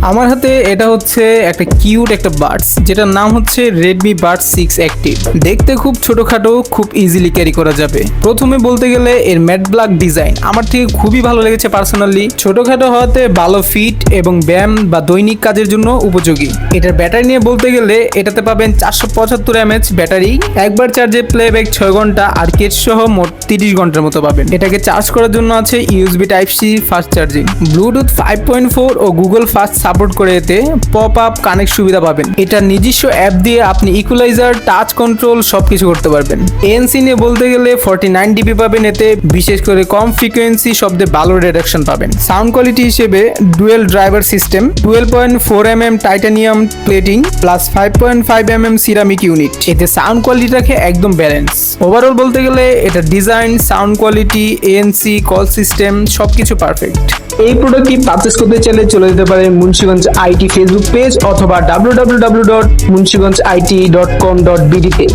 আমার হাতে এটা হচ্ছে একটা কিউট একটা বাডস, যেটার নাম হচ্ছে Redmi Buds 6 Active। দেখতে খুব ছোটখাটো, খুব ইজিলি ক্যারি করা যাবে। প্রথমে বলতে গেলে এর ম্যাট ব্ল্যাক ডিজাইন আমার থেকে খুবই ভালো লেগেছে পার্সোনালি। ছোটখাটো হওয়াতে ভালো ফিট এবং ব্যায়াম বা দৈনিক কাজের জন্য উপযোগী। এটার ব্যাটারি নিয়ে বলতে গেলে এটাতে পাবেন 475 mAh ব্যাটারি, একবার চার্জে প্লেব্যাক 6 ঘন্টা আর কেস সহ মোট 30 ঘন্টার মতো পাবেন। এটাকে চার্জ করার জন্য আছে USB Type-C fast charging, Bluetooth 5.4 ও গুগল ফাস্ট সাপোর্ট করে। এতে পপ আপ কানেক্ট সুবিধা পাবেন। এটার নিজস্ব অ্যাপ দিয়ে আপনি ইকুয়ালাইজার, টাচ কন্ট্রোল সবকিছু করতে পারবেন। ANC নিয়ে বলতে গেলে 49 dB পাবেন। এতে বিশেষ করে কম ফ্রিকোয়েন্সি শব্দে ভালো রিডাকশন পাবেন। সাউন্ড কোয়ালিটি হিসেবে dual driver system, 12.4 mm titanium plating plus 5.5 mm ceramic unit. এতে সাউন্ড কোয়ালিটি রাখে একদম ব্যালেন্স। ওভারঅল বলতে গেলে এটা design, sound quality, ANC, call system সবকিছু পারফেক্ট। এই প্রোডাক্টটি পারচেস করতে চাইলে চলে যেতে পারেন মুন্সিগঞ্জ আইটি ফেসবুক পেজ অথবা www.munshiganjit.com.bd তে।